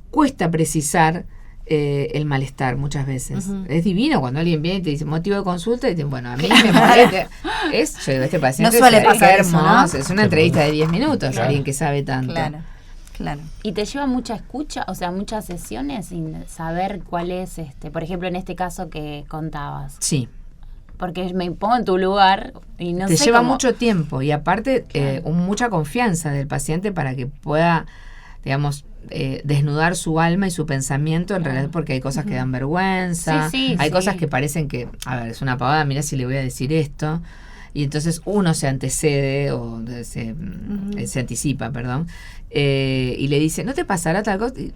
Cuesta precisar el malestar muchas veces. Es divino cuando alguien viene y te dice motivo de consulta y te dice, bueno, a mí me molesta. Yo digo, este paciente No suele qué pasar eso, ¿no? hermoso. Es una entrevista de 10 minutos, Claro. alguien que sabe tanto. Claro. ¿Y te lleva mucha escucha, o sea, muchas sesiones sin saber cuál es, por ejemplo, en este caso que contabas? Sí. Porque me pongo en tu lugar y no Te sé lleva cómo- mucho tiempo y aparte Claro. mucha confianza del paciente para que pueda, digamos, desnudar su alma y su pensamiento en realidad, porque hay cosas que dan vergüenza, Sí, hay sí. cosas que parecen que, a ver, es una pavada, mira si le voy a decir esto, y entonces uno se antecede o se anticipa, perdón, y le dice, ¿no te pasará tal cosa? Y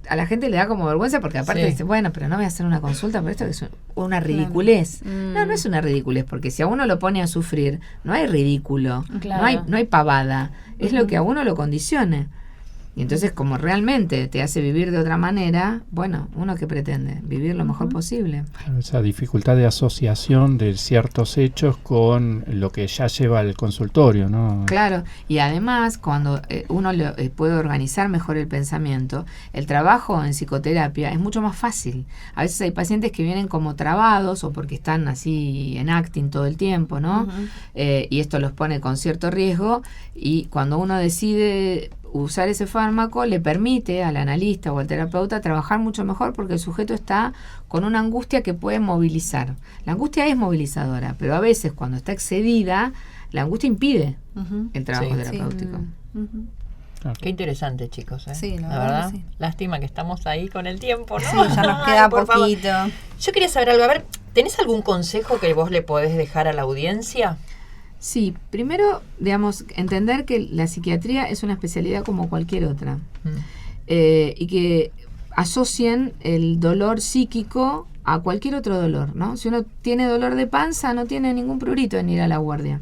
a la gente le da como vergüenza porque aparte Sí. dice, bueno, pero no voy a hacer una consulta por esto que es una ridiculez. No es una ridiculez, porque si a uno lo pone a sufrir, no hay ridículo, Claro. no hay pavada, es lo que a uno lo condicione. Y entonces, como realmente te hace vivir de otra manera, bueno, ¿uno qué pretende? Vivir lo mejor posible. Esa dificultad de asociación de ciertos hechos con lo que ya lleva al consultorio, ¿no? Claro, y además cuando uno puede organizar mejor el pensamiento, el trabajo en psicoterapia es mucho más fácil. A veces hay pacientes que vienen como trabados o porque están así en acting todo el tiempo, ¿no? Y esto los pone con cierto riesgo, y cuando uno decide usar ese fármaco le permite al analista o al terapeuta trabajar mucho mejor, porque el sujeto está con una angustia que puede movilizar. La angustia es movilizadora, pero a veces cuando está excedida, la angustia impide el trabajo Sí. terapéutico. Qué interesante, chicos. Sí, la la verdad verdad. que sí. Lástima que estamos ahí con el tiempo, ¿no? Sí, ya nos Ay, queda por favor. poquito. Yo quería saber algo. A ver, ¿tenés algún consejo que vos le podés dejar a la audiencia? Sí, primero, digamos, entender que la psiquiatría es una especialidad como cualquier otra, y que asocien el dolor psíquico a cualquier otro dolor, ¿no? Si uno tiene dolor de panza, no tiene ningún prurito en ir a la guardia.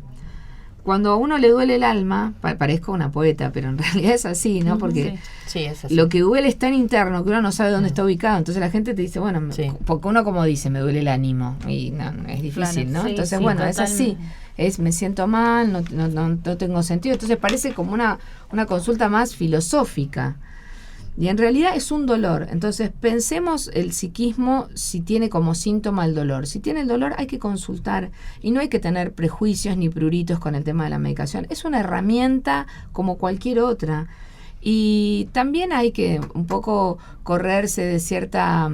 Cuando a uno le duele el alma, parezco una poeta, pero en realidad es así, ¿no? Porque Sí, es así. lo que duele es tan interno que uno no sabe dónde está ubicado. Entonces la gente te dice, bueno, Sí. porque uno como dice, me duele el ánimo. Y no, es difícil, Claro, ¿no? sí, Entonces, sí, bueno, es así. totalmente. Me siento mal, no tengo sentido. Entonces parece como una consulta más filosófica. Y en realidad es un dolor. Entonces pensemos el psiquismo si tiene como síntoma el dolor. Si tiene el dolor hay que consultar. Y no hay que tener prejuicios ni pruritos con el tema de la medicación. Es una herramienta como cualquier otra. Y también hay que un poco correrse de cierta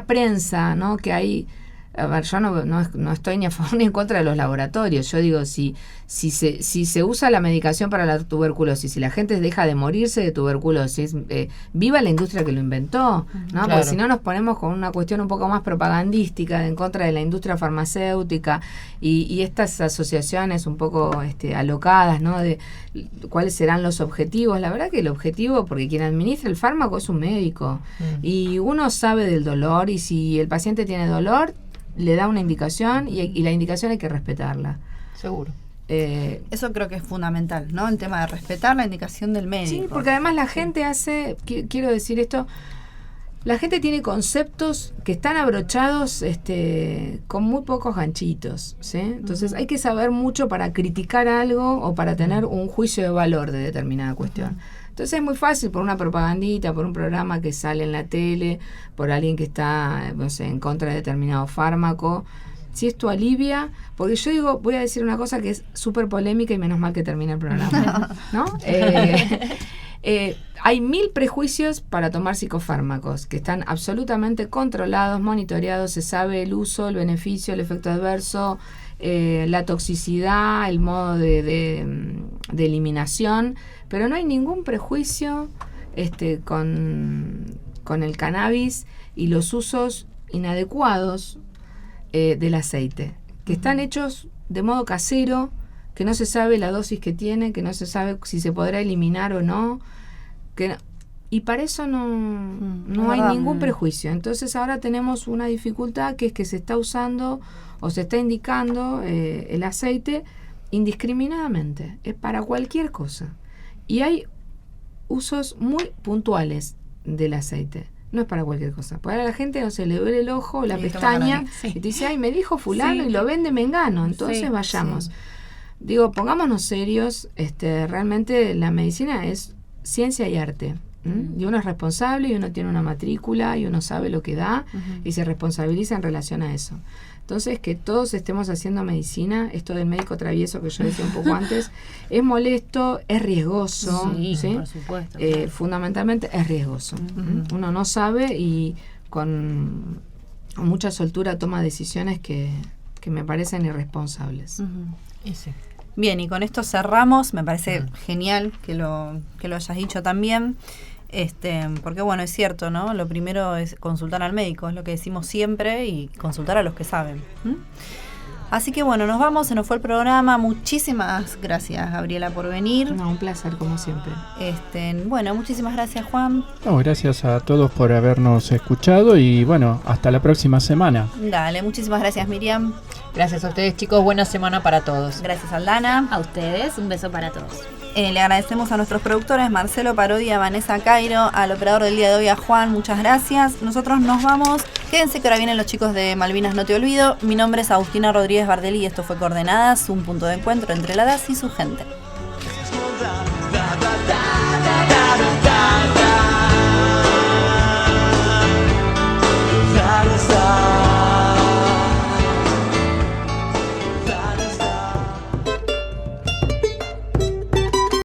prensa, ¿no? Que hay. A ver, yo no estoy ni a favor ni en contra de los laboratorios. Yo digo, si se usa la medicación para la tuberculosis, si la gente deja de morirse de tuberculosis, viva la industria que lo inventó, ¿no? Claro. Porque si no nos ponemos con una cuestión un poco más propagandística en contra de la industria farmacéutica y estas asociaciones un poco alocadas, ¿no? De cuáles serán los objetivos. La verdad que el objetivo, porque quien administra el fármaco es un médico, y uno sabe del dolor, y si el paciente tiene dolor, le da una indicación y la indicación hay que respetarla. Seguro. Eso creo que es fundamental, ¿no? El tema de respetar la indicación del médico. Sí, porque además la gente quiero decir esto, la gente tiene conceptos que están abrochados con muy pocos ganchitos, ¿sí? Entonces hay que saber mucho para criticar algo o para tener un juicio de valor de determinada cuestión. Entonces es muy fácil por una propagandita, por un programa que sale en la tele, por alguien que está, no sé, en contra de determinado fármaco. Si esto alivia, porque yo digo, voy a decir una cosa que es súper polémica y menos mal que termina el programa, ¿no? Hay 1000 prejuicios para tomar psicofármacos que están absolutamente controlados, monitoreados, se sabe el uso, el beneficio, el efecto adverso, la toxicidad, el modo de eliminación, pero no hay ningún prejuicio con el cannabis y los usos inadecuados del aceite, que están hechos de modo casero, que no se sabe la dosis que tiene, que no se sabe si se podrá eliminar o no. Y para eso no hay ningún prejuicio. Entonces ahora tenemos una dificultad, que es que se está usando o se está indicando el aceite indiscriminadamente. Es para cualquier cosa. Y hay usos muy puntuales del aceite. No es para cualquier cosa. Para la gente no se le duele el ojo, la pestaña, y te dice, ay, me dijo fulano y lo vende mengano. Entonces vayamos. Digo, pongámonos serios. Realmente la medicina es ciencia y arte. Y uno es responsable, y uno tiene una matrícula, y uno sabe lo que da, y se responsabiliza en relación a eso. Entonces, que todos estemos haciendo medicina, esto del médico travieso que yo decía un poco antes, es molesto, es riesgoso. ¿Sí? Por supuesto. Fundamentalmente es riesgoso. Uno no sabe, y con mucha soltura toma decisiones que me parecen irresponsables. Bien, y con esto cerramos. Me parece genial que lo hayas dicho también. Porque bueno, es cierto, ¿no? Lo primero es consultar al médico, es lo que decimos siempre, y consultar a los que saben. Así que bueno, nos vamos, se nos fue el programa. Muchísimas gracias, Gabriela, por venir. No, un placer, como siempre. Bueno, muchísimas gracias, Juan. No, gracias a todos por habernos escuchado, y bueno, hasta la próxima semana. Dale, muchísimas gracias, Miriam. Gracias a ustedes, chicos, buena semana para todos. Gracias, Aldana. A ustedes, un beso para todos. Le agradecemos a nuestros productores, Marcelo Parodia, Vanessa Cairo, al operador del día de hoy, a Juan, muchas gracias. Nosotros nos vamos. Quédense que ahora vienen los chicos de Malvinas No Te Olvido. Mi nombre es Agustina Rodríguez Bardelli y esto fue Coordenadas, un punto de encuentro entre la DAS y su gente.